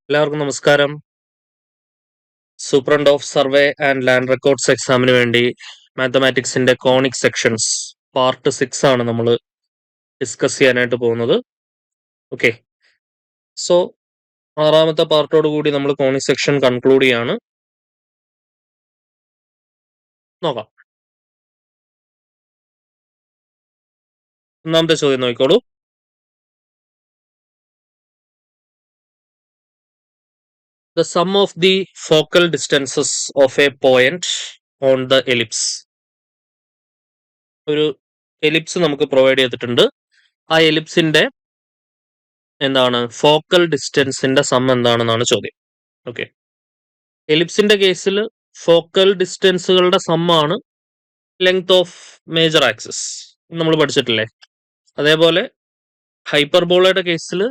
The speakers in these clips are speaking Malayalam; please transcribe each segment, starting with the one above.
എല്ലാവർക്കും നമസ്കാരം. Superintendent of survey and land records എക്സാമിന് വേണ്ടി മാത്തമാറ്റിക്സിന്റെ കോണിക് സെക്ഷൻസ് പാർട്ട് 6 ആണ് നമ്മൾ ഡിസ്കസ് ചെയ്യാനായിട്ട് പോകുന്നത്. ഓക്കെ, സോ 6ാമത്തെ പാർട്ടോട് കൂടി നമ്മൾ കോണിക് സെക്ഷൻ കൺക്ലൂഡ് ചെയ്യാണ്. നോക്കാം. ഒന്നാമത്തെ ചോദ്യം നോക്കിക്കോളൂ. The sum of the focal distances of a point on the ellipse. ഒരു എലിപ്സ് നമുക്ക് പ്രൊവൈഡ് ചെയ്തിട്ടുണ്ട്. ആ എലിപ്സിന്റെ എന്താണ് ഫോക്കൽ ഡിസ്റ്റൻസിന്റെ സം എന്താണെന്നാണ് ചോദ്യം. ഓക്കെ, എലിപ്സിന്റെ കേസിൽ ഫോക്കൽ ഡിസ്റ്റൻസുകളുടെ സമ്മാണ് ലെങ്ത് ഓഫ് മേജർ ആക്സിസ്, നമ്മൾ പഠിച്ചിട്ടില്ലേ. അതേപോലെ ഹൈപ്പർബോളയുടെ കേസിൽ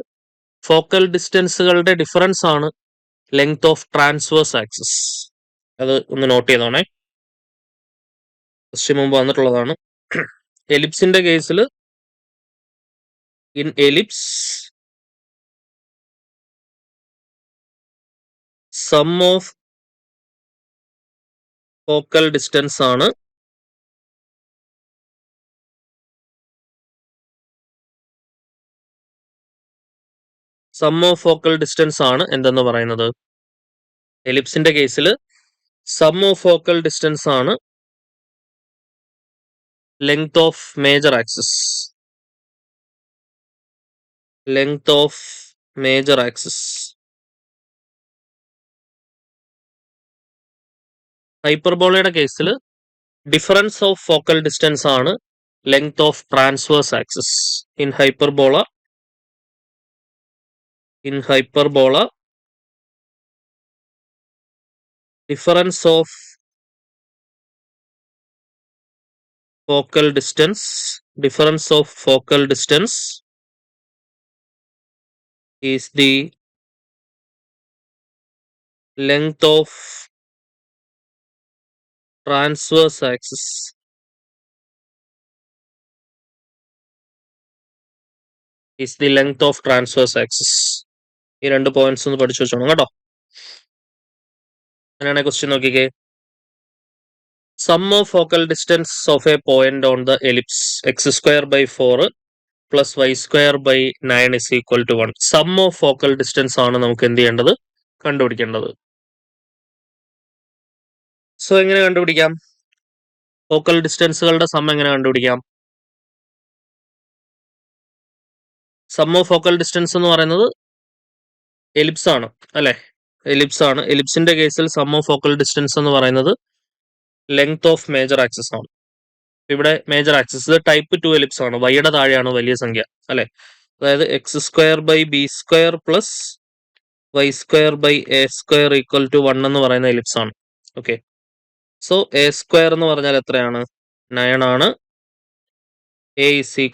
ഫോക്കൽ ഡിസ്റ്റൻസുകളുടെ ഡിഫറൻസ് ആണ് ലെങ്ത് ഓഫ് ട്രാൻസ്വേഴ്സ് ആക്സിസ്. അത് ഒന്ന് നോട്ട് ചെയ്തോണേ, ക്വസ്റ്റ്യൻ മുമ്പ് വന്നിട്ടുള്ളതാണ്. എലിപ്സിന്റെ കേസിൽ in ellipse sum of focal distance ആണ് എന്തെന്ന് പറയുന്നത്. എലിപ്സിന്റെ കേസിൽ സം ഓഫ് ഫോക്കൽ ഡിസ്റ്റൻസ് ആണ് ലെങ്ത് ഓഫ് മേജർ ആക്സിസ്. ഹൈപ്പർബോളയുടെ കേസിൽ ഡിഫറൻസ് ഓഫ് ഫോക്കൽ ഡിസ്റ്റൻസ് ആണ് length of transverse axis. In hyperbola difference of focal distance is the length of transverse axis. ഈ രണ്ട് പോയിന്റ്സ് ഒന്ന് പഠിച്ചു വെച്ചോണം കേട്ടോ. അങ്ങനെയാണെ ക്വസ്റ്റ്യൻ നോക്കിക്കേ. Sum of focal distance of a point on the ellipse x²/4 + y²/9 = 1. Sum of focal distance ആണ് നമുക്ക് എന്ത് ചെയ്യേണ്ടത്, കണ്ടുപിടിക്കേണ്ടത്. സോ എങ്ങനെ കണ്ടുപിടിക്കാം? ഫോക്കൽ ഡിസ്റ്റൻസുകളുടെ സം എങ്ങനെ കണ്ടുപിടിക്കാം? സം ഓഫ് ഫോക്കൽ ഡിസ്റ്റൻസ് എന്ന് പറയുന്നത് എലിപ്സ് ആണ് അല്ലെ, എലിപ്സിന്റെ കേസിൽ സം ഓഫ് ഫോക്കൽ ഡിസ്റ്റൻസ് എന്ന് പറയുന്നത് ലെങ്ത് ഓഫ് മേജർ ആക്സിസ് ആണ്. ഇവിടെ മേജർ ആക്സിസ് ടൈപ്പ് 2 എലിപ്സ് ആണ്, വൈയുടെ താഴെയാണ് വലിയ സംഖ്യ അല്ലെ. അതായത് x²/b² + y²/a² = 1 എന്ന് പറയുന്ന എലിപ്സ് ആണ്. ഓക്കെ, സോ a² എന്ന് പറഞ്ഞാൽ എത്രയാണ്? 9 ആണ്. a =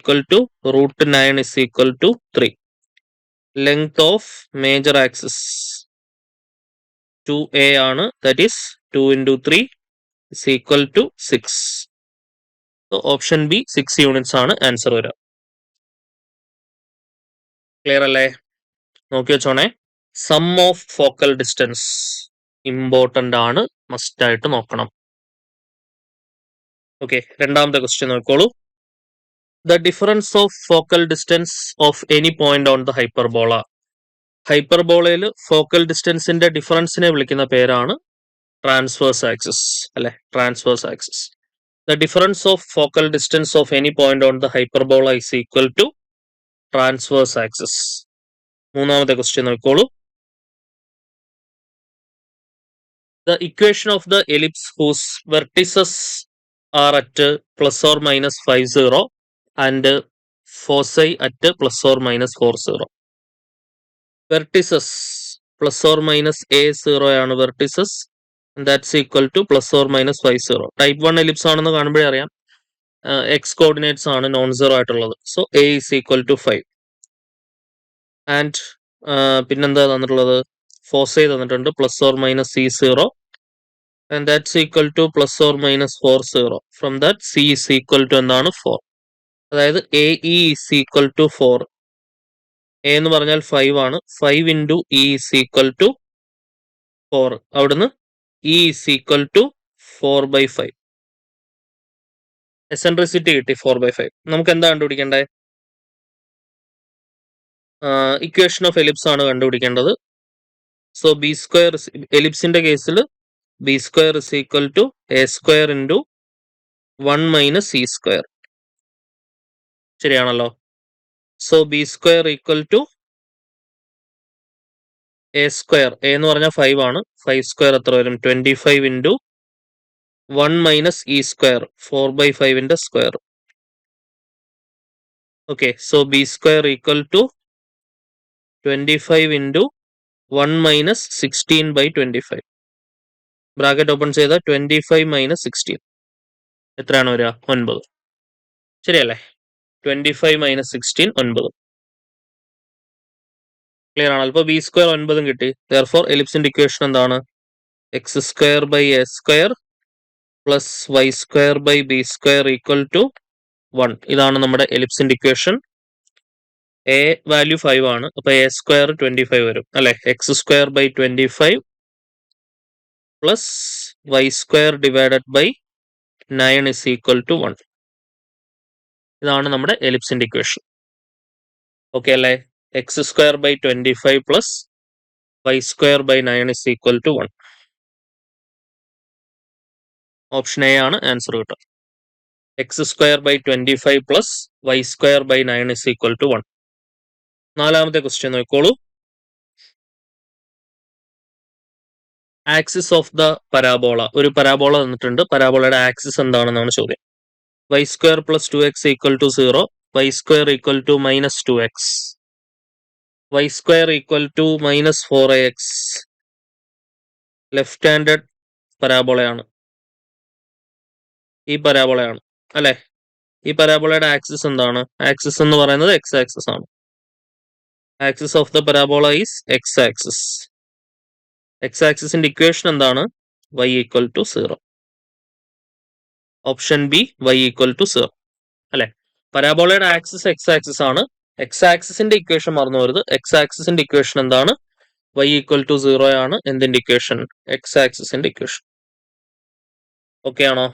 √9 = 3. Length of major axis 2a ആണ്, that is 2 × 3 = 6. So option B 6 units ആണ് ആൻസർ വരിക. ക്ലിയർ അല്ലേ? നോക്കി വെച്ചോണേ. Sum of focal distance important ആണ്, മസ്റ്റ് ആയിട്ട് നോക്കണം. ഓക്കെ, രണ്ടാമത്തെ ക്വസ്റ്റ്യൻ നോക്കിക്കോളൂ. The difference of focal distance of any point on the hyperbola. ഹൈപ്പർബോളയിൽ ഫോക്കൽ ഡിസ്റ്റൻസിന്റെ ഡിഫറൻസിനെ വിളിക്കുന്ന പേരാണ് ട്രാൻസ്വേഴ്സ് ആക്സിസ് അല്ലെ, transverse axis. The difference of focal distance of any point on the hyperbola is equal to transverse axis. മൂന്നാമത്തെ ക്വസ്റ്റ്യൻ നോക്കിക്കോളൂ. The equation of the ellipse whose vertices are at ±50 and foci at ±40. Vertices ±a0 ആണ് vertices. That's equal to ±50. Type 1 ellipse ആണെന്ന് കാണുമ്പോഴേ അറിയാം, എക്സ് കോർഡിനേറ്റ്സ് ആണ് നോൺ സീറോ ആയിട്ടുള്ളത്. So a = 5. ആൻഡ് പിന്നെന്താ തന്നിട്ടുള്ളത്? ഫോസൈ തന്നിട്ടുണ്ട് ±c0 and that's equal to ±40. From that c = എന്താണ്? 4. അതായത് ae = 4. എ എന്ന് പറഞ്ഞാൽ 5 ആണ്. 5 into E is equal to 4. അവിടുന്ന് E is equal to 4/5. Eccentricity കിട്ടി 4/5. നമുക്ക് എന്താ കണ്ടുപിടിക്കേണ്ടത്? ഇക്വേഷൻ ഓഫ് എലിപ്സ് ആണ് കണ്ടുപിടിക്കേണ്ടത്. സോ ബി സ്ക്വയർ, എലിപ്സിന്റെ കേസിൽ B square is equal to A square into 1 minus E square. ശരിയാണല്ലോ. So B square equal to A square, A എന്ന് പറഞ്ഞാൽ 5 ആണ്. 5 സ്ക്വയർ എത്ര വരും? 25 ഇൻറ്റു 1 മൈനസ് ഇ സ്ക്വയർ, 4/5ന്റെ square. Okay, so B square equal to 25 into 1 minus 16/25. Bracket open ചെയ്ത 25 മൈനസ് 16 എത്രയാണ് വരിക? 9. ശരിയല്ലേ? 25 മൈനസ് 16 9. ക്ലിയർ ആണല്ലോ. ഇപ്പോൾ ബി സ്ക്വയർ 9 കിട്ടി. ദെയർഫോർ എലിപ്സിന്റെ ഇക്വേഷൻ എന്താണ്? X square by A square plus Y square by B square equal to 1. ഇതാണ് നമ്മുടെ എലിപ്സിന്റെ ഇക്വേഷൻ. എ വാല്യൂ 5 ആണ്. അപ്പൊ എ സ്ക്വയർ 25 വരും അല്ലെ. X square by 25 plus Y square divided by 9 is equal to 1. ഇതാണ് നമ്മുടെ എലിപ്സിന്റെ ഇക്വേഷൻ. ഓക്കെ അല്ലേ? X square by 25 plus Y square by 9 is equal to 1. Option A ആണ് ആൻസർ കിട്ടുക. X square by 25 plus Y square by 9 is equal to 1. നാലാമത്തെ ക്വസ്റ്റ്യൻ നോക്കോളൂ. Axis of the parabola. ഒരു പരാബോള തന്നിട്ടുണ്ട്. പരാബോളയുടെ ആക്സിസ് എന്താണെന്നാണ് ചോദ്യം. Y square plus 2x equal to 0, Y square equal to minus 2x, Y square equal to minus 4ax. Left handed പരാബോളയാണ്. ഈ പരാബോളയാണ് അല്ലെ. ഈ പരാബോളയുടെ ആക്സിസ് എന്താണ്? ആക്സിസ് എന്ന് പറയുന്നത് എക്സ് ആക്സിസ് ആണ്. Axis of the parabola is X axis. X ആക്സിസിന്റെ ഇക്വേഷൻ എന്താണ്? y equal to 0. Option B y equal to 0 അല്ലെ. പരാബോളയുടെ ആക്സിസ് എക്സ് ആക്സിസ് ആണ്. എക്സ് ആക്സിസിന്റെ ഇക്വേഷൻ മറന്നു വരുത്. എക്സ് ആക്സിസിന്റെ ഇക്വേഷൻ എന്താണ്? y ഈക്വൽ ടു 0 ആണ്. എന്തിന്റെ ഇക്വേഷൻ? എക്സ് ആക്സിസിന്റെ ഇക്വേഷൻ. ഓക്കെ ആണോ?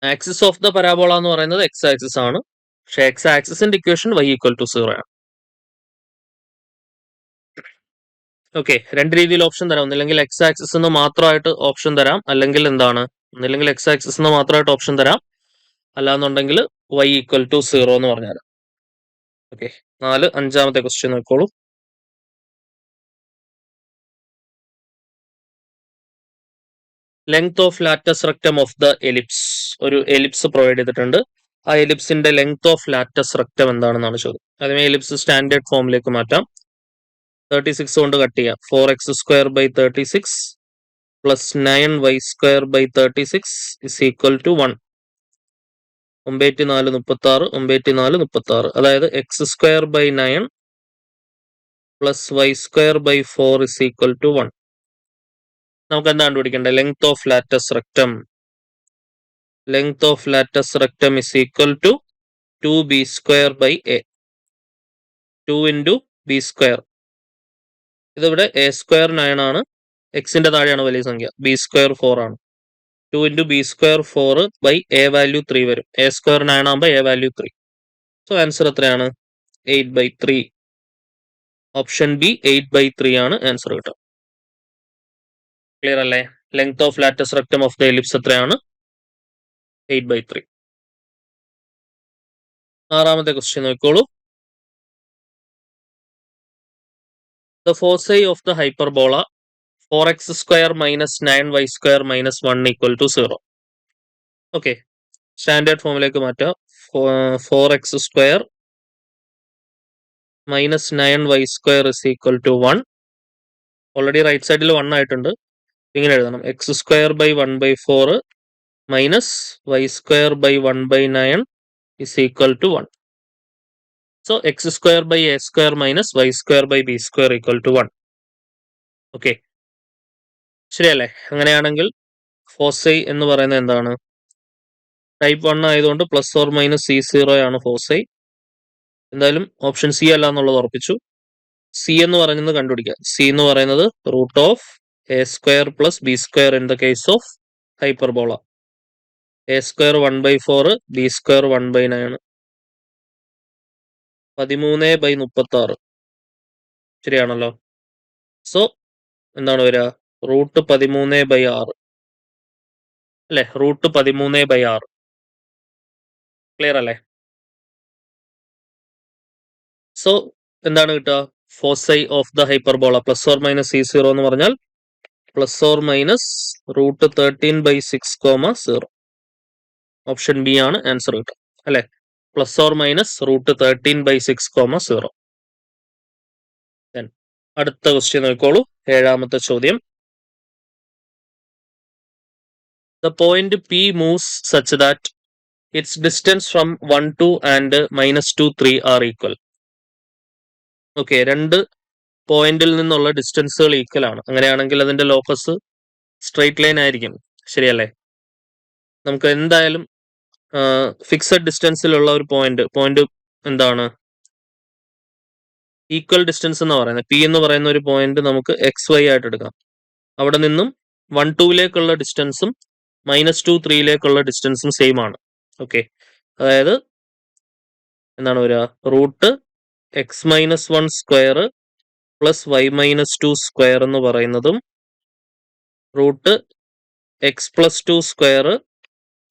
ആക്സിസ് ഓഫ് ദ പരാബോള എന്ന് പറയുന്നത് എക്സ് ആക്സിസ് ആണ്. പക്ഷെ എക്സ് ആക്സിസിന്റെ ഇക്വേഷൻ y ഈക്വൽ ടു 0 ആണ്. ഓക്കെ, രണ്ട് രീതിയിൽ ഓപ്ഷൻ തരാം. ഒന്നില്ലെങ്കിൽ എക്സ് ആക്സിസ് എന്ന് മാത്രമായിട്ട് ഓപ്ഷൻ തരാം, അല്ലെങ്കിൽ എന്താണ്, ഒന്നില്ലെങ്കിൽ എക്സ് ആക്സിസ് എന്ന് മാത്രമായിട്ട് ഓപ്ഷൻ തരാം, അല്ലാന്നുണ്ടെങ്കിൽ y ഈക്വൽ ടു 0 എന്ന് പറഞ്ഞുതരാം. ഓക്കെ, അഞ്ചാമത്തെ ക്വസ്റ്റ്യൻ നോക്കോളൂ. Length of latus rectum of the ellipse. ഒരു എലിപ്സ് പ്രൊവൈഡ് ചെയ്തിട്ടുണ്ട്. ആ എലിപ്സിന്റെ ലെങ്ത് ഓഫ് ലാറ്റസ് റെക്ടം എന്താണെന്നാണ് ചോദ്യം. അതിനെ എലിപ്സ് സ്റ്റാൻഡേർഡ് ഫോമിലേക്ക് മാറ്റാം. 36 കൊണ്ട് കട്ട് ചെയ്യാം. 4x സ്ക്വയർ ബൈ 36 പ്ലസ് 9y square by 36 is equal to 1. 94 36, 94 36. അതായത് എക്സ് സ്ക്വയർ ബൈ 9 പ്ലസ് Y square by 4 is equal to 1. നമുക്ക് എന്താ കണ്ടുപിടിക്കേണ്ടത്? Length of latus rectum. Length of latus rectum is equal to 2b square by a. 2 into B square. ഇതിവിടെ എ സ്ക്വയർ 9 ആണ്. എക്സിന്റെ താഴെയാണ് വലിയ സംഖ്യ. ബി സ്ക്വയർ 4 ആണ്. 2 into B square 4 by A value 3 വരും. എ സ്ക്വയർ 9 ആകുമ്പോൾ എ വാല്യൂ 3. സോ ആൻസർ എത്രയാണ്? 8/3. ഓപ്ഷൻ ബി 8/3 ആണ് ആൻസർ കിട്ടുക. ക്ലിയർ അല്ലേ? Length of latus rectum of the ellipse എത്രയാണ്? 8/3. ആറാമത്തെ ക്വസ്റ്റ്യൻ നോക്കിക്കോളൂ. The foci of the hyperbola 4x square minus 9y square minus 1 equal to 0. Okay, standard ഫോമിലേക്ക് മാറ്റാം. 4x square minus 9y square is equal to 1. Already right സൈഡിൽ 1 ആയിട്ടുണ്ട്. ഇങ്ങനെ എഴുതണം. X square by 1/4 minus Y square by 1/9 is equal to 1. So X square by A square minus Y square by B square equal to 1. Okay, ശരിയല്ലേ? അങ്ങനെയാണെങ്കിൽ ഫോസൈ എന്ന് പറയുന്നത് എന്താണ്? ടൈപ്പ് 1 ആയതുകൊണ്ട് പ്ലസ് ഓർ മൈനസ് C0 ആണ് ഫോസൈ. എന്തായാലും ഓപ്ഷൻ സി അല്ല എന്നുള്ളത് ഉറപ്പിച്ചു. സി എന്ന് പറയുന്നത് കണ്ടുപിടിക്കുക. സി എന്ന് പറയുന്നത് root of A square plus B square in the case of hyperbola. A square 1/4, B square 1/9, 13/36. ശരിയാണല്ലോ. സോ എന്താണ് വരിക? റൂട്ട് 13/6 അല്ലെ? റൂട്ട് 13/6. ക്ലിയർ അല്ലേ? സോ എന്താണ് കിട്ടുക? Foci of the hyperbola plus or minus C0 എന്ന് പറഞ്ഞാൽ plus or minus root 13/6, option B ആണ് ആൻസർ കിട്ടുക അല്ലെ? Plus or minus root 13/6, 10. അടുത്ത ക്വസ്റ്റ്യൻ നോക്കിക്കോളൂ. 7ാമത്തെ ചോദ്യം. The point P moves such that its distance from 1, 2 and -2, 3 are equal. Okay, രണ്ട് പോയിന്റിൽ നിന്നുള്ള ഡിസ്റ്റൻസുകൾ ഈക്വൽ ആണ്. അങ്ങനെയാണെങ്കിൽ അതിന്റെ ലോക്കസ് സ്ട്രെയിറ്റ് ലൈൻ ആയിരിക്കും. ശരിയല്ലേ? നമുക്ക് എന്തായാലും ഫിക്സഡ് ഡിസ്റ്റൻസിലുള്ള ഒരു പോയിന്റ് എന്താണ്? ഈക്വൽ ഡിസ്റ്റൻസ് എന്ന് പറയുന്നത്. പി എന്ന് പറയുന്ന ഒരു പോയിന്റ് നമുക്ക് XY ആയിട്ട് എടുക്കാം. അവിടെ നിന്നും 1, 2ലേക്കുള്ള ഡിസ്റ്റൻസും -2, 3ലേക്കുള്ള ഡിസ്റ്റൻസും സെയിം ആണ്. ഓക്കെ, അതായത് എന്താണ് വരിക? Root x-1 square plus y-2 square എന്ന് പറയുന്നതും root x+2 square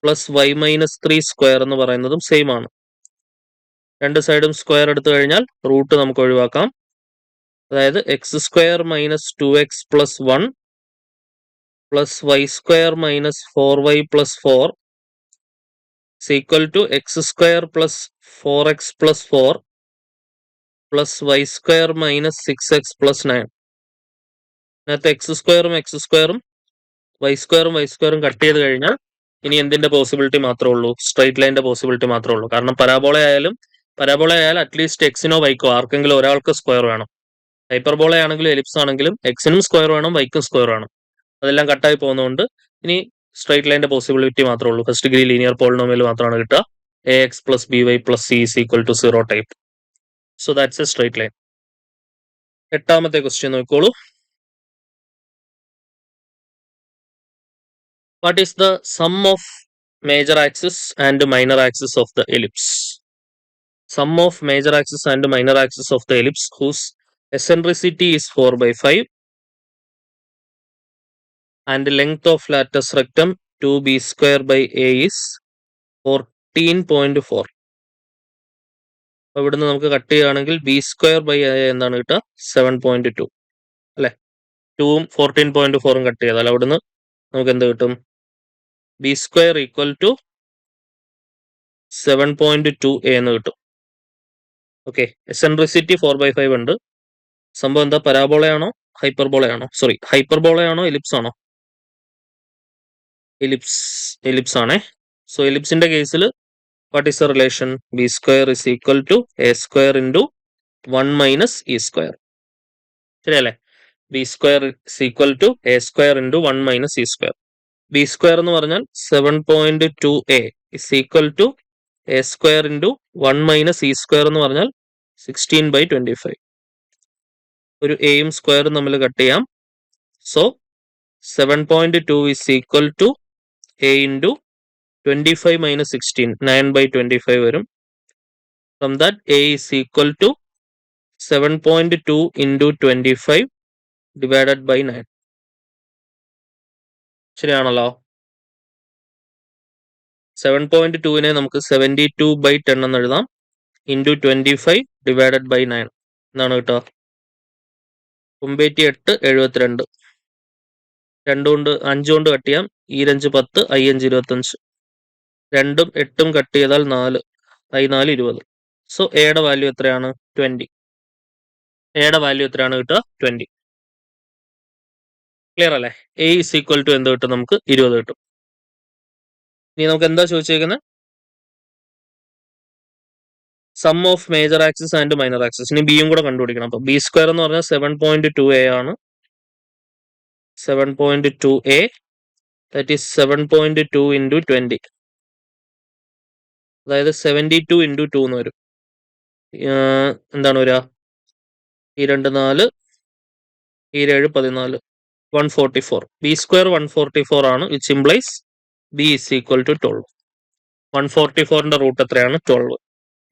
plus y-3 square എന്ന് പറയുന്നതും സെയിം ആണ്. രണ്ട് സൈഡും സ്ക്വയർ എടുത്തു കഴിഞ്ഞാൽ റൂട്ട് നമുക്ക് ഒഴിവാക്കാം. അതായത് x² - 2x + 1 plus y² - 4y + 4 equal to x² + 4x + 4 plus y² - 6x + 9. അതിനകത്ത് x² y² കട്ട് ചെയ്ത് കഴിഞ്ഞാൽ ഇനി എന്തിന്റെ പോസിബിലിറ്റി മാത്രമേ ഉള്ളൂ? സ്ട്രൈറ്റ് ലൈനിന്റെ പോസിബിലിറ്റി മാത്രമേ ഉള്ളൂ. കാരണം പരാബോള ആയാൽ അറ്റ്ലീസ്റ്റ് എക്സിനോ വൈക്കോ ആർക്കെങ്കിലും ഒരാൾക്ക് സ്ക്വയർ വേണം. ഹൈപ്പർബോള ആണെങ്കിലും എലിപ്സ് ആണെങ്കിലും എക്സിനും സ്ക്വയർ വേണം, വൈക്കും സ്ക്വയർ വേണം. അതെല്ലാം കട്ടായി പോകുന്നതുകൊണ്ട് ഇനി സ്ട്രൈറ്റ് ലൈനിന്റെ പോസിബിലിറ്റി മാത്രമേ ഉള്ളൂ. ഫസ്റ്റ് ഡിഗ്രി ലീനിയർ പോളിനോമിയൽ മാത്രമാണ് കിട്ടുക. AX + BY + C = 0 type. So that's a straight line. 8ാമത്തെ ക്വസ്റ്റ്യൻ നോക്കിക്കോളൂ. What is the sum of major axis and minor axis of the ellipse? Sum of major axis and minor axis of the ellipse whose eccentricity is 4/5 and length of latus rectum 2b²/a is 14.4. ഇവിടുന്ന് നമുക്ക് കട്ട് ചെയ്യുകയാണെങ്കിൽ b²/a എന്താണ് കിട്ടുക? 7.2 അല്ലെ? 2ഉം 14.4ഉം കട്ട് ചെയ്താൽ അവിടുന്ന് നമുക്ക് എന്ത് കിട്ടും? b² = 7.2a എന്ന് കിട്ടും. ഓക്കെ, എസെൻട്രിസിറ്റി 4/5 ഉണ്ട്. സംഭവം എന്താ? പരാബോളയാണോ ഹൈപ്പർബോളയാണോ? സോറി, ഹൈപ്പർബോളയാണോ എലിപ്സ് ആണോ? എലിപ്സ് ആണേ. സോ എലിപ്സിന്റെ കേസിൽ what is the relation? b² = a² × 1 - e². ശരിയല്ലേ? b² = a² × 1 - e². b² എന്ന് പറഞ്ഞാൽ 7.2a = a² × 1 - e² എന്ന് പറഞ്ഞാൽ 16/25. ഒരു എയും സ്ക്വയറും തമ്മിൽ കട്ട് ചെയ്യാം. സോ 7.2 = a × 25 - 16, 9/25 വരും. From that a = 7.2 × 25 / 9. ശരിയാണല്ലോ? 7.2നെ നമുക്ക് 72/10 എന്ന് എഴുതാം. ഇൻറ്റു 25 / 9 എന്നാണ് കിട്ടുക. 98 72. 2 കൊണ്ട് 5 കൊണ്ട് കട്ട് ചെയ്യാം. 2 5 10, 5 25. 2ഉം 8ഉം കട്ട് ചെയ്താൽ 4, 4 20. സോ എയുടെ വാല്യൂ എത്രയാണ്? 20. എയുടെ വാല്യൂ എത്രയാണ് കിട്ടുക? 20. ക്ലിയർ അല്ലേ? a = എന്ത് കിട്ടും? നമുക്ക് 20 കിട്ടും. ഇനി നമുക്ക് എന്താ ചോദിച്ചേക്കുന്നത്? Sum of major axis and minor axis. ഇനി ബിയും കൂടെ കണ്ടുപിടിക്കണം. അപ്പൊ b² എന്ന് പറഞ്ഞാൽ 7.2a ആണ്. 7.2a, that is 7.2 × 20, അതായത് 72 × 2 എന്ന് വരും. എന്താണ് വരിക? ഈ 2 4, ഈ 7 14, 144. ബി സ്ക്വയർ 144 ആണ്, which implies B is equal to 12. 144ന്റെ റൂട്ട് എത്രയാണ്? 12.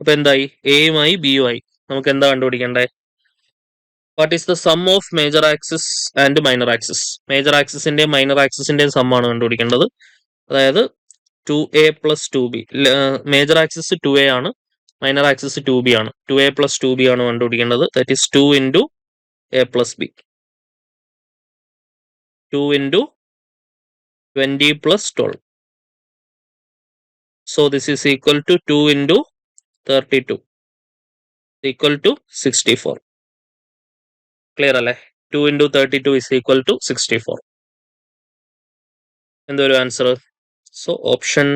അപ്പൊ എന്തായി? എയുമായി ബിയുമായി. നമുക്ക് എന്താ കണ്ടുപിടിക്കണ്ടേ? What is the sum of major axis and minor axis? Major ആക്സിസിന്റെയും മൈനർ ആക്സിസിന്റെയും സമ്മാണ് കണ്ടുപിടിക്കേണ്ടത്. അതായത് 2a plus 2b. Major axis 2a ആണ്, മൈനർ ആക്സിസ് 2b ആണ്. 2a പ്ലസ് 2b ആണ് കണ്ടുപിടിക്കേണ്ടത്. That is 2 into a plus b. 2 into 20 plus 12. So this is equal to 2 into 32 equal to 64. Clear അല്ലേ? 2 into 32 is equal to 64. എന്തൊരു ആൻസർ? സോ ഓപ്ഷൻ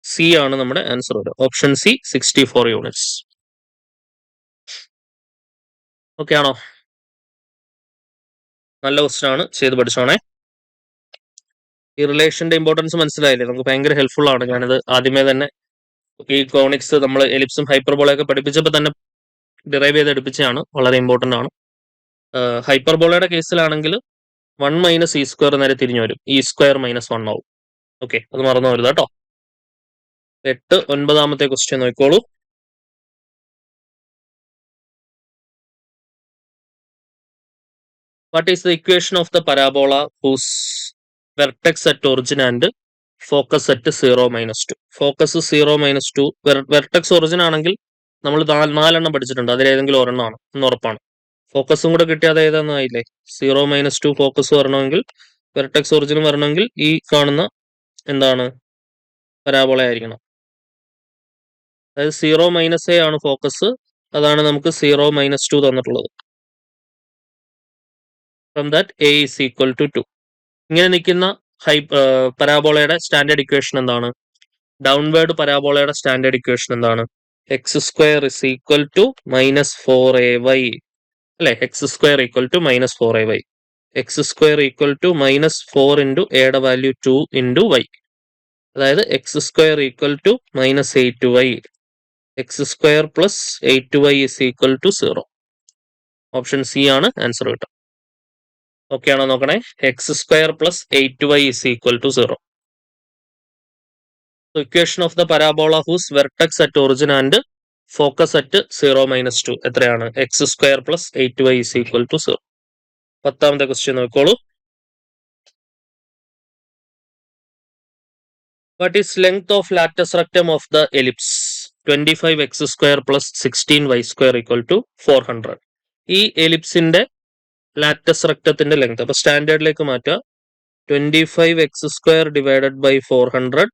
സി ആണ് നമ്മുടെ ആൻസർ വരിക. Option C 64 units. ഓക്കെ ആണോ? നല്ല ക്വസ്റ്റൻ ആണ്, ചെയ്ത് പഠിച്ചോണേ. ഈ റിലേഷന്റെ ഇമ്പോർട്ടൻസ് മനസ്സിലായില്ലേ? നമുക്ക് ഭയങ്കര ഹെൽപ്ഫുൾ ആണ്. ഞാനിത് ആദ്യമേ തന്നെ ഈ കോണിക്സ് നമ്മൾ എലിപ്സും ഹൈപ്പർബോളയൊക്കെ പഠിപ്പിച്ചപ്പോൾ തന്നെ ഡിറൈവ് ചെയ്ത് എടുപ്പിച്ചതാണ്. വളരെ ഇമ്പോർട്ടന്റ് ആണ്. ഹൈപ്പർബോളയുടെ കേസിലാണെങ്കിൽ 1 മൈനസ് ഇ സ്ക്വയർ നേരെ തിരിഞ്ഞു വരും. ഇ സ്ക്വയർ മൈനസ് 1 ആവും. ഓക്കെ, അത് മറന്നു വരുത് കേട്ടോ. 8 9ാമത്തെ ക്വസ്റ്റ്യൻ നോക്കിക്കോളൂ. What is the equation of the parabola whose vertex at origin and focus at 0 minus 2? Focus 0 minus 2. Vertex origin ആണെങ്കിൽ നമ്മൾ 4 പഠിച്ചിട്ടുണ്ട്. അതിലേതെങ്കിലും ഒരെണ്ണമാണ് എന്ന് ഉറപ്പാണ്. ഫോക്കസും കൂടെ കിട്ടിയാൽ ഏതാണെന്നായില്ലേ? 0 മൈനസ് 2 ഫോക്കസ് വരണമെങ്കിൽ, വെർട്ടെക്സ് ഒറിജിനും വരണമെങ്കിൽ ഈ കാണുന്ന എന്താണ്? പരാബോള ആയിരിക്കണം. അതായത് 0 മൈനസ് എ ആണ് ഫോക്കസ്. അതാണ് നമുക്ക് 0 മൈനസ് 2 തന്നിട്ടുള്ളത്. From that A is equal to 2. ഇങ്ങനെ നിൽക്കുന്ന പരാബോളയുടെ സ്റ്റാൻഡേർഡ് ഇക്വേഷൻ എന്താണ്? ഡൗൺവേർഡ് പരാബോളയുടെ സ്റ്റാൻഡേർഡ് ഇക്വേഷൻ എന്താണ്? X square is equal to minus 4ay. അല്ലെ? X square equal to minus 4ay. X square equal to minus 4 into എയുടെ വാല്യൂ 2 ഇൻറ്റു വൈ. അതായത് X square equal to minus 8y. X square plus 8y is equal to 0. Option C ആണ് ആൻസർ കിട്ടുക. ഓക്കെ ആണോ നോക്കണേ? X square plus 8y is equal to 0. Equation of the parabola whose vertex at origin and focus at 0 minus 2 എത്രയാണ്? X square plus 8y is equal to 0. 10ാമത്തെ ക്വസ്റ്റ്യൻ നോക്കിക്കോളൂ. What is length of latus rectum of the ellipse? 25x square plus 16y square equal to 400. ഈ എലിപ്സിന്റെ ലാറ്റസ് റെക്ടത്തിന്റെ ലെങ്ത് അപ്പൊ സ്റ്റാൻഡേർഡിലേക്ക് മാറ്റുക. 25x സ്ക്വയർ ഡിവൈഡഡ് ബൈ 400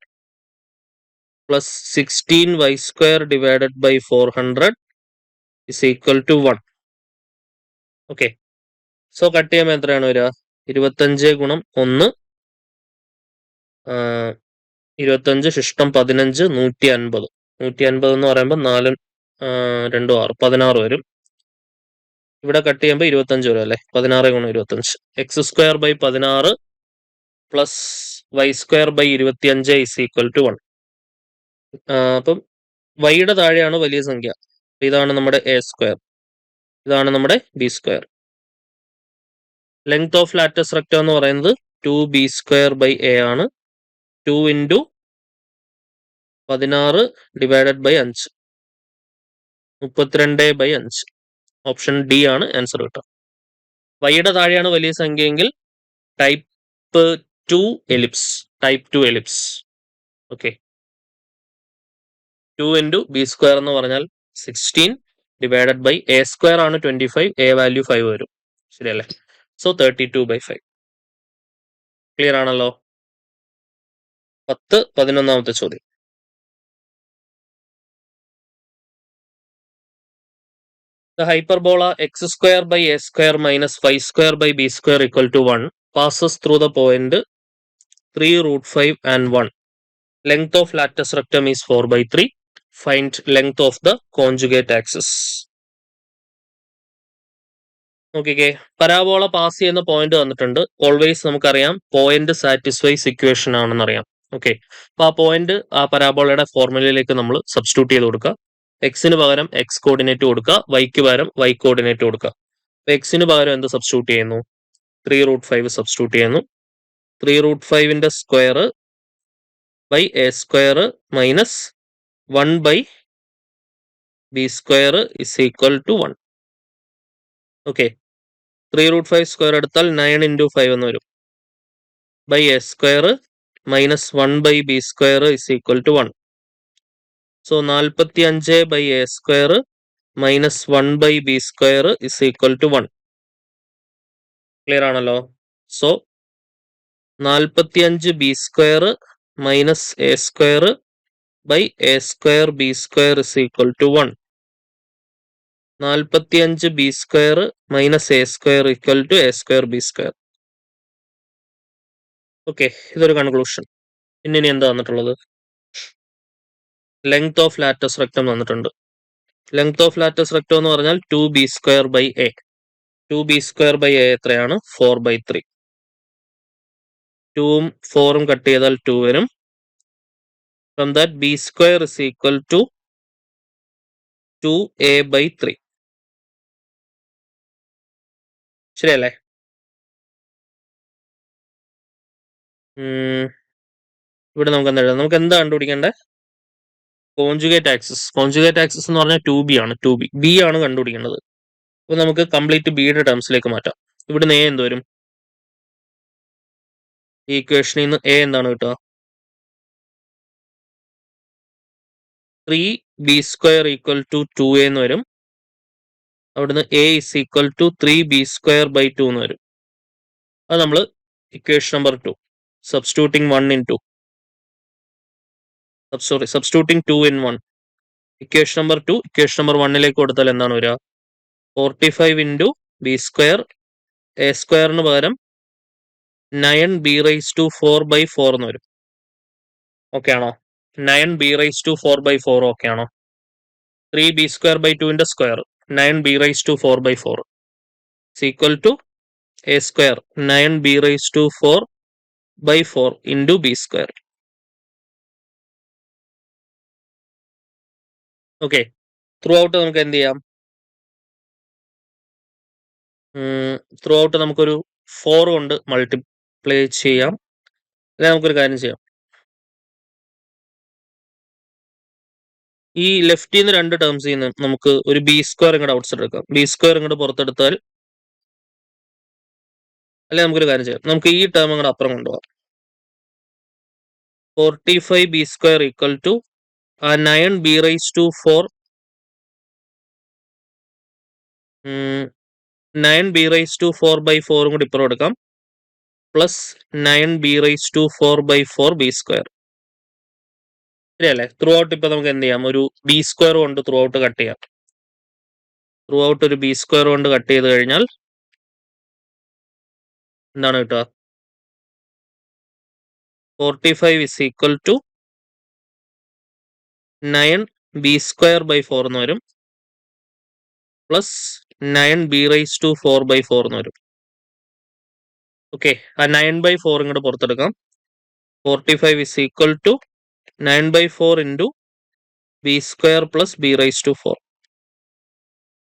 പ്ലസ് 16y square divided by 400 is equal to 1. Okay, so cut ചെയ്യുമ്പോൾ എത്രയാണ് വരിക? 25 ഗുണം 1, 25 ശിഷ്ടം 15, 150. 150 എന്ന് പറയുമ്പോൾ 4 2 6 16 വരും. ഇവിടെ കട്ട് ചെയ്യുമ്പോൾ 25 വരും അല്ലെ? 16 ഗുണം 25. എക്സ് സ്ക്വയർ ബൈ 16 പ്ലസ് Y square by 25 is equal to 1. അപ്പം വൈയുടെ താഴെയാണ് വലിയ സംഖ്യ. ഇതാണ് നമ്മുടെ എ സ്ക്വയർ, ഇതാണ് നമ്മുടെ B square. Length of latus rectum എന്ന് പറയുന്നത് 2b സ്ക്വയർ ബൈ എ ആണ്. 2 into 16 divided by 5, 32/5. Option D ആണ് ആൻസർ കിട്ടുക. വൈയുടെ താഴെയാണ് വലിയ സംഖ്യയെങ്കിൽ type 2 ellipse. Type 2 ellipse. Okay, 2 into B square എന്ന് പറഞ്ഞാൽ 16 ഡിവൈഡഡ് ബൈ എ സ്ക്വയർ ആണ് 25, എ വാല്യൂ 5 വരും. ശരിയല്ലേ? സോ 32/5. ക്ലിയർ ആണല്ലോ? 11ാമത്തെ ചോദ്യം. The hyperbola x square by a square minus y square by b square equal to 1 passes through the point 3 root 5 and 1. Length of lattice rectum is 4/3. Find length of the conjugate axis. നോക്കിക്കേ, പരാബോള പാസ് ചെയ്യുന്ന പോയിന്റ് തന്നിട്ടുണ്ട്. ഓൾവേസ് നമുക്കറിയാം പോയിന്റ് സാറ്റിസ്ഫൈസ് ഇക്വേഷൻ ആണെന്നറിയാം. ഓക്കെ, അപ്പൊ ആ പോയിന്റ് ആ പരാബോളയുടെ ഫോർമുലയിലേക്ക് നമ്മൾ സബ്സ്റ്റിറ്റ്യൂട്ട് ചെയ്ത് കൊടുക്കുക. എക്സിന് പകരം എക്സ് കോർഡിനേറ്റ് കൊടുക്കുക, വൈക്ക് പകരം വൈ കോർഡിനേറ്റ് കൊടുക്കുക. അപ്പൊ എക്സിന് പകരം എന്ത് സബ്സ്റ്റിറ്റ്യൂട്ട് ചെയ്യുന്നു? 3√5 സബ്സ്റ്റിറ്റ്യൂട്ട് ചെയ്യുന്നു. 3√5ന്റെ square by A square minus 1 by B square is equal to 1. Okay, 3√5 square എടുത്താൽ 9 into 5 എന്ന് വരും. By A square minus 1 by B square is equal to 1. So 45 by A square minus 1 by B square is equal to 1. Clear ആണല്ലോ? So 45 B square minus A square by A square B square is equal to 1. 45 B square minus A square equal to A square B square. Okay, ഇതൊരു കൺക്ലൂഷൻ. പിന്നെ ഇനി എന്താ വന്നിട്ടുള്ളത്? ലെങ്ത് ഓഫ് ലാറ്റസ് റെക്ടം വന്നിട്ടുണ്ട്. ലെങ്ത് ഓഫ് ലാറ്റസ് റെക്ടം എന്ന് പറഞ്ഞാൽ 2b square by A. 2b square by A എത്രയാണ്? 4/3. 2ഉം 4ഉം കട്ട് ചെയ്താൽ 2 വരും. From that B square is equal to 2a/3. ശരിയല്ലേ? ഇവിടെ നമുക്ക് എന്താ എഴുതാം? നമുക്ക് എന്താ കണ്ടുപിടിക്കേണ്ടത്? Conjugate axis. കോൺജുഗേറ്റ് ആക്സിസ് എന്ന് പറഞ്ഞാൽ 2b ആണ്. 2b ബി ആണ് കണ്ടുപിടിക്കേണ്ടത്. അപ്പൊ നമുക്ക് കംപ്ലീറ്റ് ബിയുടെ ടേംസിലേക്ക് മാറ്റാം. ഇവിടുന്ന് എ എന്ത് വരും? ഈ ഇക്വേഷനിൽ നിന്ന് എ എന്താണ് കിട്ടുക? 3b square equal to 2a എന്ന് വരും. അവിടുന്ന് A is equal to 3b square by 2 എന്ന് വരും. അത് നമ്മൾ equation number 2 substituting 1 in 2. Substituting 2 in 1. Equation number 2 equation number 1ലേക്ക് കൊടുത്താൽ എന്താണ് വരിക? 45 into b സ്ക്വയർ എ സ്ക്വയറിന് പകരം 9b⁴/4 എന്ന് വരും. ഓക്കെ ആണോ? 9b⁴/4 ഓക്കെ ആണോ? 3b സ്ക്വയർ ബൈ 2ന്റെ square 9b⁴/4 is equal to a square 9b⁴/4 into b square. Okay, through out നമുക്ക് എന്ത് ചെയ്യാം? ത്രൂ ഔട്ട് നമുക്കൊരു 4 കൊണ്ട് മൾട്ടിപ്ലൈ ചെയ്യാം. അല്ലെങ്കിൽ നമുക്കൊരു കാര്യം ചെയ്യാം. ഈ ലെഫ്റ്റിൽ നിന്ന് 2 ടേംസ് ചെയ്യുന്ന നമുക്ക് ഒരു ബി സ്ക്വയർ ഇങ്ങോട്ട് ഔട്ട് സൈഡ് എടുക്കാം. ബി സ്ക്വയർ ഇങ്ങോട്ട് പുറത്തെടുത്താൽ, അല്ലെ നമുക്കൊരു കാര്യം ചെയ്യാം, നമുക്ക് ഈ ടേം അങ്ങോട്ട് അപ്പുറം കൊണ്ടുപോകാം. 45b square equal to 9b⁴ 9b⁴/4 കൂടി ഇപ്പുറം എടുക്കാം, പ്ലസ് 9b⁴/4 ബി സ്ക്വയർ. ശരിയല്ലേ? ത്രൂ ഔട്ട് ഇപ്പൊ നമുക്ക് എന്ത് ചെയ്യാം? ഒരു ബി സ്ക്വയർ കൊണ്ട് ത്രൂ ഔട്ട് കട്ട് ചെയ്യാം. ത്രൂ ഔട്ട് ഒരു ബി സ്ക്വയർ കൊണ്ട് കട്ട് ചെയ്ത് കഴിഞ്ഞാൽ എന്താണ് കിട്ടുക? 45 is equal to 9b²/4 എന്ന് വരും, പ്ലസ് 9b⁴/4 എന്ന് വരും. ഓക്കെ, ആ 9/4 ഇങ്ങോട്ട് പുറത്തെടുക്കാം. 45 is equal to 9/4 into b² plus b⁴.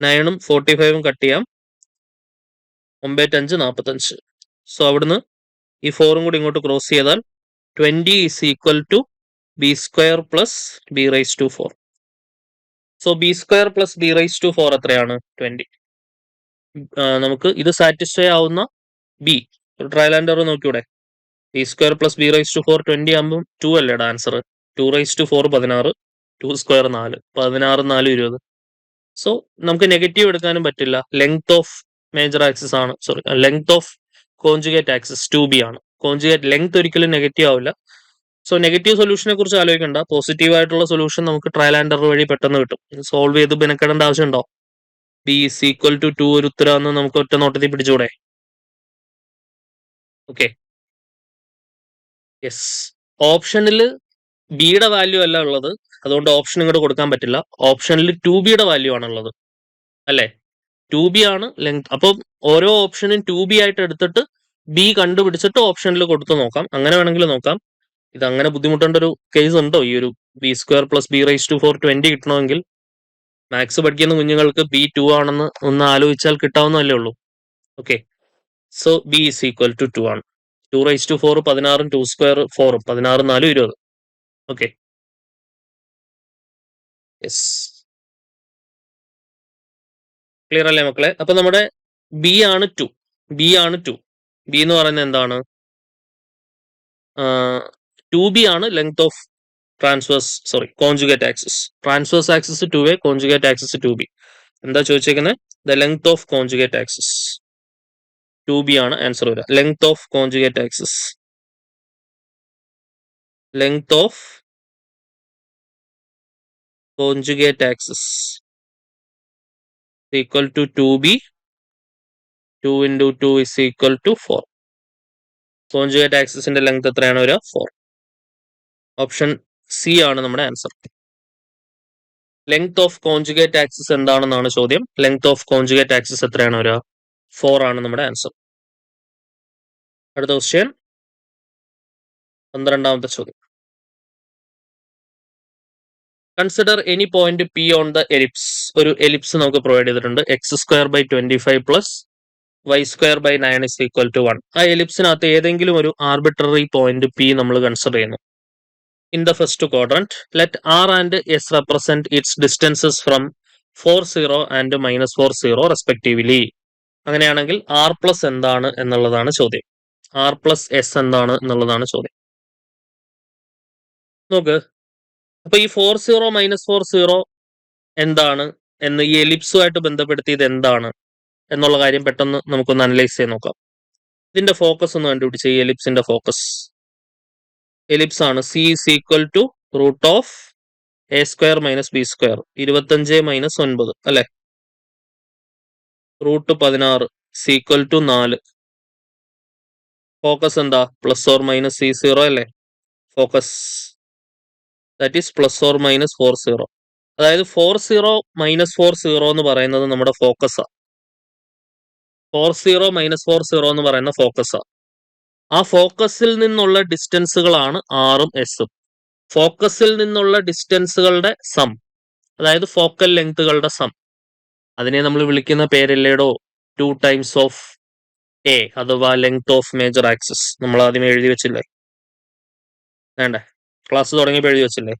9ഉം 45ഉം കട്ട് ചെയ്യാം. 9×5 45. സോ അവിടുന്ന് ഈ 4ഉം കൂടി ഇങ്ങോട്ട് ക്രോസ് ചെയ്താൽ 20 is equal to b² plus b⁴. So b² plus b⁴ എത്രയാണ്? 20. നമുക്ക് ഇത് സാറ്റിസ്ഫൈ ആവുന്ന ബി ട്രയൽ ആൻഡ് എറർ നോക്കിയൂടെ? b² plus b⁴ 20 ആകുമ്പോൾ 2 അല്ലേടാ ആൻസർ. 2⁴ 16, 2² 4, 16 4 20. സോ നമുക്ക് നെഗറ്റീവ് എടുക്കാനും പറ്റില്ല. ലെങ്ത് ഓഫ് മേജർ ആക്സിസ് ആണ്, sorry, length of conjugate axis 2b ആണ്. കോൺജുഗേറ്റ് ലെങ്ത് ഒരിക്കലും നെഗറ്റീവ് ആവില്ല. സോ നെഗറ്റീവ് സൊല്യൂഷനെ കുറിച്ച് ആലോചിക്കണ്ട. പോസിറ്റീവ് ആയിട്ടുള്ള സൊല്യൂഷൻ നമുക്ക് ട്രയൽ ആൻഡ് എറർ വഴി പെട്ടെന്ന് കിട്ടും. സോൾവ് ചെയ്ത് മെനക്കെടേണ്ട ആവശ്യമുണ്ടോ? b is equal to 2 ഒരു ഉത്തരവാന്ന് നമുക്ക് ഒറ്റ നോട്ടത്തിൽ പിടിച്ചൂടെ? Okay, yes. ഓപ്ഷനിൽ ബിയുടെ വാല്യൂ അല്ല ഉള്ളത്, അതുകൊണ്ട് ഓപ്ഷൻ ഇങ്ങോട്ട് കൊടുക്കാൻ പറ്റില്ല. ഓപ്ഷനിൽ 2bയുടെ വാല്യൂ ആണ് ഉള്ളത്, അല്ലേ? 2b ആണ് ലെങ്ത്. അപ്പം ഓരോ ഓപ്ഷനും 2b ആയിട്ട് എടുത്തിട്ട് ബി കണ്ടുപിടിച്ചിട്ട് ഓപ്ഷനിൽ കൊടുത്ത് നോക്കാം. അങ്ങനെ വേണമെങ്കിൽ നോക്കാം. ഇത് അങ്ങനെ ബുദ്ധിമുട്ടേണ്ട ഒരു കേസ് ഉണ്ടോ? ഈ ഒരു b² plus b⁴ 20 കിട്ടണമെങ്കിൽ മാത്സ് പഠിക്കുന്ന കുഞ്ഞുങ്ങൾക്ക് B2 ആണെന്ന് ഒന്ന് ആലോചിച്ചാൽ കിട്ടാവുന്നതല്ലേ ഉള്ളൂ. Okay, so B is equal to 2 ആണ്. 2⁴ 16 2 സ്ക്വയർ 4 16 4 20. ഓക്കെ, യെസ്, ക്ലിയർ അല്ലേ മക്കളെ? അപ്പൊ നമ്മുടെ ബി ആണ് 2. ബി എന്ന് പറയുന്നത് എന്താണ്? 2b ആണ് length of conjugate axis. Transverse axis 2a, conjugate axis 2b. എന്താ ചോദിച്ചേക്കുന്നത്? The length of conjugate axis 2b ആണ് ആൻസർ വരിക. Length of conjugate axis, length of conjugate axis equal to 2b. 2 into 2 is equal to 4. Conjugate ആക്സിസിന്റെ ലെങ്ത് എത്രയാണ് വരിക? 4. ഓപ്ഷൻ സി ആണ് നമ്മുടെ answer. Length of conjugate axis എന്താണെന്നാണ് ചോദ്യം. ലെങ്ത് ഓഫ് കോൺജുഗേറ്റ് ആക്സിസ് എത്രയാണ് വരിക? 4 ആണ് നമ്മുടെ ആൻസർ. അടുത്ത ക്വസ്റ്റ്യൻ, 12ാമത്തെ ചോദ്യം. Consider any point P on the ellipse. ഒരു എലിപ്സ് നമുക്ക് പ്രൊവൈഡ് ചെയ്തിട്ടുണ്ട്. x² / 25 + y² / 9 = 1. ആ എലിപ്സിനകത്ത് ഏതെങ്കിലും ഒരു ആർബിട്രറി പോയിന്റ് പി നമ്മൾ കൺസിഡർ ചെയ്യുന്നു. In the first quadrant let r and s represent it's distances from 4 0 and -4 0 respectively. അങ്ങനെയാണെങ്കിൽ r പ്ലസ് എന്താണ് എന്നുള്ളതാണ് ചോദ്യം. r പ്ലസ് s എന്താണ് എന്നുള്ളതാണ് ചോദ്യം. നോക്ക്, അപ്പൊ ഈ 4 0 -4 0 എന്താണ് എന്ന് ഈ എലിപ്സുമായിട്ട് ബന്ധപ്പെടുത്തിയത് എന്താണ് എന്നുള്ള കാര്യം പെട്ടെന്ന് നമുക്കൊന്ന് അനലൈസ് ചെയ്ത് നോക്കാം. ഇതിന്റെ ഫോക്കസ് ഒന്ന് കണ്ടുപിടിച്ച്. ഈ എലിപ്സിന്റെ ഫോക്കസ് എലിപ്സ് ആണ്. c is equal to √(a² - b²) 25 - 9 അല്ലെ? √16 is equal to 4. ഫോക്കസ് എന്താ? ±c0 അല്ലേ? Focus that is ±4 0. അതായത് 4 0 -4 0 എന്ന് പറയുന്നത് നമ്മുടെ ഫോക്കസാ. 4 0 -4 0 എന്ന് പറയുന്ന ഫോക്കസാ. ആ ഫോക്കസിൽ നിന്നുള്ള ഡിസ്റ്റൻസുകളാണ് ആറും എസും. ഫോക്കസിൽ നിന്നുള്ള ഡിസ്റ്റൻസുകളുടെ സം, അതായത് ഫോക്കൽ ലെങ്തുകളുടെ സം, അതിനെ നമ്മൾ വിളിക്കുന്ന പേരല്ലേടോ 2 ടൈംസ് ഓഫ് എ അഥവാ ലെങ്ത് ഓഫ് മേജർ ആക്സിസ്. നമ്മൾ ആദ്യം എഴുതി വെച്ചില്ലേ? വേണ്ടേ? ക്ലാസ് തുടങ്ങിയപ്പോൾ എഴുതി വെച്ചില്ലേ?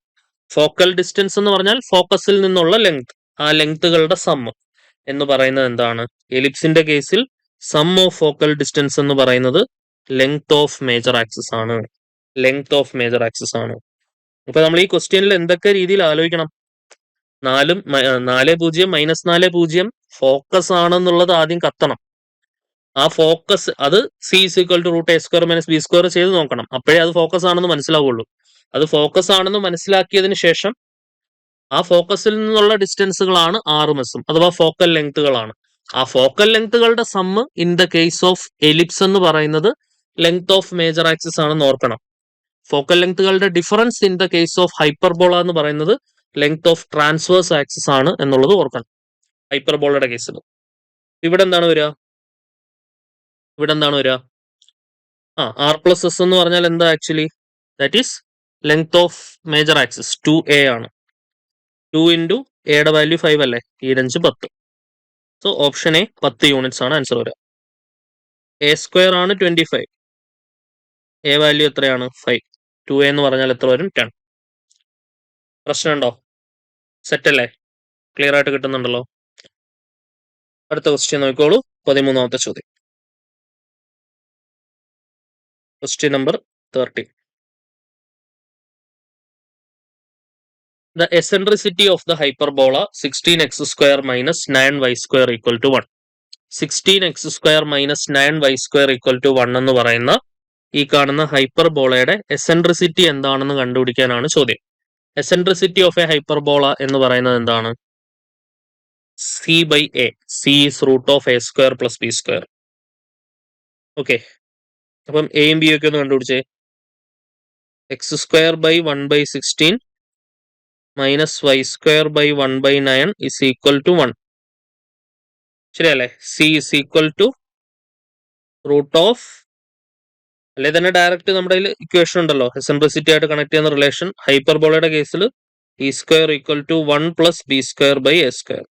ഫോക്കൽ ഡിസ്റ്റൻസ് എന്ന് പറഞ്ഞാൽ ഫോക്കസിൽ നിന്നുള്ള ലെങ്ത്, ആ ലെങ്തുകളുടെ സം എന്ന് പറയുന്നത് എന്താണ്? എലിപ്സിന്റെ കേസിൽ സം ഓഫ് ഫോക്കൽ ഡിസ്റ്റൻസ് എന്ന് പറയുന്നത് ലെങ്ത് ഓഫ് മേജർ ആക്സിസ് ആണ്. ലെങ്ത് ഓഫ് മേജർ ആക്സിസ് ആണ്. അപ്പൊ നമ്മൾ ഈ ക്വസ്റ്റ്യനിൽ എന്തൊക്കെ രീതിയിൽ ആലോചിക്കണം? 4 0 -4 0 ഫോക്കസ് ആണെന്നുള്ളത് ആദ്യം കത്തണം. ആ ഫോക്കസ് അത് c is equal to √(a² - b² ചെയ്ത് നോക്കണം. അപ്പോഴേ അത് ഫോക്കസ് ആണെന്ന് മനസ്സിലാവുള്ളൂ. അത് ഫോക്കസ് ആണെന്ന് മനസ്സിലാക്കിയതിന് ശേഷം ആ ഫോക്കസിൽ നിന്നുള്ള ഡിസ്റ്റൻസുകളാണ് ആറും എസും അഥവാ ഫോക്കൽ ലെങ്തുകളാണ്. ആ ഫോക്കൽ ലെങ്തുകളുടെ sum in the case of ellipse എന്ന് പറയുന്നത് ലെങ്ത് ഓഫ് മേജർ ആക്സിസ് ആണെന്ന് ഓർക്കണം. ഫോക്കൽ ലെങ്തുകളുടെ difference in the case of hyperbola എന്ന് പറയുന്നത് ലെങ്ത് ഓഫ് ട്രാൻസ്വേഴ്സ് ആക്സിസ് ആണ് എന്നുള്ളത് ഓർക്കണം. ഹൈപ്പർബോളയുടെ കേസിൽ ഇവിടെ എന്താണ് വരിക? r പ്ലസ് എസ് എന്ന് പറഞ്ഞാൽ എന്താ actually? That is length of major axis 2a ആണ്. 2 into എയുടെ വാല്യൂ 5 അല്ലേ? 7 5 10. സോ ഓപ്ഷൻ എ 10 യൂണിറ്റ്സ് ആണ് ആൻസർ വരിക. a² ആണ് 25. എ വാല്യൂ എത്രയാണ്? 5. 2a എന്ന് പറഞ്ഞാൽ എത്ര വരും? 10. പ്രശ്നമുണ്ടോ? സെറ്റ് അല്ലേ? ക്ലിയർ ആയിട്ട് കിട്ടുന്നുണ്ടല്ലോ. അടുത്ത ക്വസ്റ്റ്യൻ നോക്കിക്കോളൂ. 13ാമത്തെ ചോദ്യം. Question number 13. The eccentricity of the hyperbola 16x² - 9y² = 1. 16x² - 9y² = 1 എന്ന് പറയുന്ന ഈ കാണുന്ന ഹൈപ്പർബോളയുടെ എസെൻട്രിസിറ്റി എന്താണെന്ന് കണ്ടുപിടിക്കാനാണ് ചോദ്യം. എസെൻട്രിസിറ്റി ഓഫ് എ ഹൈപ്പർബോള എന്ന് പറയുന്നത് എന്താണ്? c/a. c is √(a² + b²). Okay, അപ്പം എയും ബിയും ഒക്കെ ഒന്ന് കണ്ടുപിടിച്ചേ. x² / 1/16 - y² / 1/9 = 1. ശരിയല്ലേ? c is equal to √ അല്ലെ തന്നെ ഡയറക്റ്റ് നമ്മുടെ ഇക്വേഷൻ ഉണ്ടല്ലോ, എസെൻട്രിസിറ്റി ആയിട്ട് കണക്ട് ചെയ്യുന്ന റിലേഷൻ. ഹൈപ്പർബോളയുടെ കേസിൽ E square equal to 1 plus B square by A square.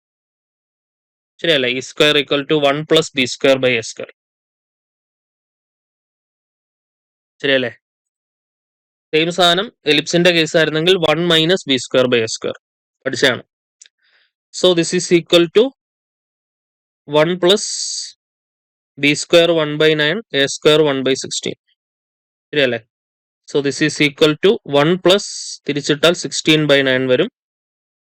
ശരിയല്ലേ? E square equal to 1 plus B square by A square. ശരിയല്ലേ? സെയിം സാധനം എലിപ്സിന്റെ കേസ് ആയിരുന്നെങ്കിൽ 1 minus B square by A square പഠിച്ചാണ്. So this is equal to 1 plus B square 1 by 9 A square 1 by 16. ശരിയല്ലേ? So this is equal to 1 plus തിരിച്ചിട്ടാൽ 16 ബൈ 9 വരും.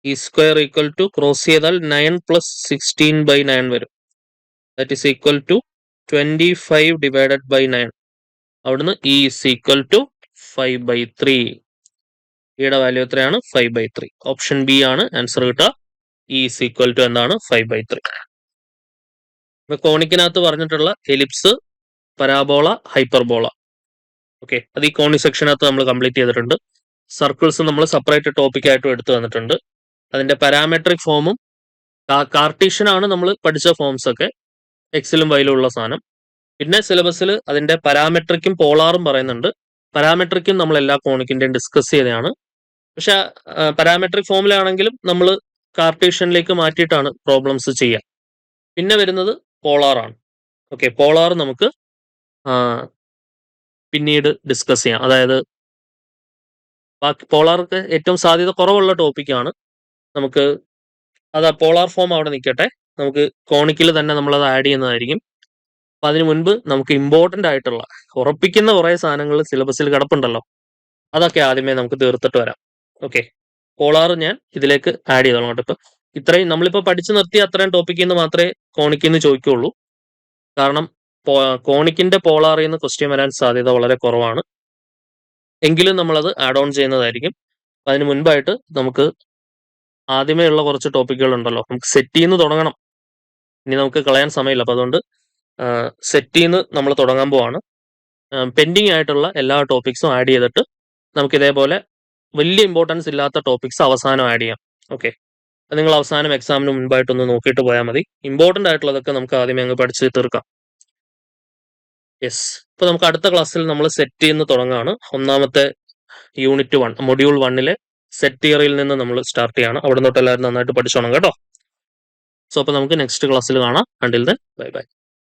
E square equal to cross ചെയ്താൽ 9 പ്ലസ് 16 ബൈ 9 വരും. That is equal to 25 divided by 9. അവിടുന്ന് E is equal to 5 by 3. ഇയുടെ വാല്യൂ എത്രയാണ്? 5 ബൈ 3. ഓപ്ഷൻ ബി ആണ് ആൻസർ കിട്ടുക. ഇ ഈസ് ഈക്വൽ ടു എന്താണ്? 5 ബൈ 3. ഇപ്പൊ കോണിക്കിനകത്ത് പറഞ്ഞിട്ടുള്ള എലിപ്സ്, പരാബോള, ഹൈപ്പർബോള. ഓക്കെ, അത് ഈ കോണി സെക്ഷനകത്ത് നമ്മൾ കംപ്ലീറ്റ് ചെയ്തിട്ടുണ്ട്. സർക്കിൾസ് നമ്മൾ സെപ്പറേറ്റ് ടോപ്പിക് ആയിട്ടും എടുത്തു വന്നിട്ടുണ്ട്. അതിന്റെ പാരാമെട്രിക് ഫോമും കാർട്ടീഷ്യൻ ആണ് നമ്മൾ പഠിച്ച ഫോംസ് ഒക്കെ, എക്സിലും വൈലും ഉള്ള സാധനം. പിന്നെ സിലബസിൽ അതിന്റെ പാരാമെട്രിക്കും പോളാറും പറയുന്നുണ്ട്. പാരാമെട്രിക്കും നമ്മൾ എല്ലാ കോണിക്കിന്റെയും ഡിസ്കസ് ചെയ്തതാണ്. പക്ഷെ പാരാമെട്രിക് ഫോമിലാണെങ്കിലും നമ്മൾ കാർട്ടീഷ്യനിലേക്ക് മാറ്റിയിട്ടാണ് പ്രോബ്ലംസ് ചെയ്യുക. പിന്നെ വരുന്നത് പോളാറാണ്. ഓക്കെ, പോളാർ നമുക്ക് പിന്നീട് ഡിസ്കസ് ചെയ്യാം. അതായത് ബാക്കി പോളാർക്ക് ഏറ്റവും സാധ്യത കുറവുള്ള ടോപ്പിക്കാണ്. നമുക്ക് അത് പോളാർ ഫോം അവിടെ നിൽക്കട്ടെ, നമുക്ക് കോണിക്കിൽ തന്നെ നമ്മളത് ആഡ് ചെയ്യുന്നതായിരിക്കും. അപ്പൊ അതിനു മുൻപ് നമുക്ക് ഇമ്പോർട്ടൻ്റ് ആയിട്ടുള്ള ഉറപ്പിക്കുന്ന കുറേ സാധനങ്ങൾ സിലബസിൽ കിടപ്പുണ്ടല്ലോ, അതൊക്കെ ആദ്യമേ നമുക്ക് തീർത്തിട്ട് വരാം. ഓക്കെ, പോളാർ ഞാൻ ഇതിലേക്ക് ആഡ് ചെയ്തോളാം കേട്ടോ. ഇപ്പം ഇത്രയും നമ്മളിപ്പോൾ പഠിച്ചു നിർത്തിയ അത്രയും ടോപ്പിക്കിൽ നിന്ന് മാത്രമേ കോണിക്കിൽ നിന്ന് ചോദിക്കുള്ളൂ. കാരണം കോണിക്കിന്റെ പോളാറിൽ നിന്ന് ക്വസ്റ്റ്യൻ വരാൻ സാധ്യത വളരെ കുറവാണ്. എങ്കിലും നമ്മളത് ആഡ് ഓൺ ചെയ്യുന്നതായിരിക്കും. അതിന് മുൻപായിട്ട് നമുക്ക് ആദ്യമേ ഉള്ള കുറച്ച് ടോപ്പിക്കുകൾ ഉണ്ടല്ലോ, നമുക്ക് സെറ്റിൽ നിന്ന് തുടങ്ങണം. ഇനി നമുക്ക് കളയാൻ സമയമില്ല. അപ്പം അതുകൊണ്ട് സെറ്റിൽ നിന്ന് നമ്മൾ തുടങ്ങാൻ പോവാണ്. പെൻഡിങ് ആയിട്ടുള്ള എല്ലാ ടോപ്പിക്സും ആഡ് ചെയ്തിട്ട് നമുക്ക് ഇതേപോലെ വലിയ ഇമ്പോർട്ടൻസ് ഇല്ലാത്ത ടോപ്പിക്സ് അവസാനം ആഡ് ചെയ്യാം. ഓക്കെ, നിങ്ങൾ അവസാനം എക്സാമിന് മുൻപായിട്ടൊന്ന് നോക്കിയിട്ട് പോയാൽ മതി. ഇമ്പോർട്ടൻ്റ് ആയിട്ടുള്ളതൊക്കെ നമുക്ക് ആദ്യമേ അങ്ങ് പഠിച്ച് തീർക്കാം. യെസ്, ഇപ്പൊ നമുക്ക് അടുത്ത ക്ലാസ്സിൽ നമ്മൾ സെറ്റ് ചെയ്യുന്ന തുടങ്ങാണ്. ഒന്നാമത്തെ യൂണിറ്റ് 1 മൊഡ്യൂൾ 1 സെറ്റ് തിയറിയിൽ നിന്ന് നമ്മൾ സ്റ്റാർട്ട് ചെയ്യണം. അവിടെ തൊട്ട് എല്ലാവരും നന്നായിട്ട് പഠിച്ചോണം കേട്ടോ. സോ അപ്പൊ നമുക്ക് നെക്സ്റ്റ് ക്ലാസ്സിൽ കാണാം. Until then bye bye.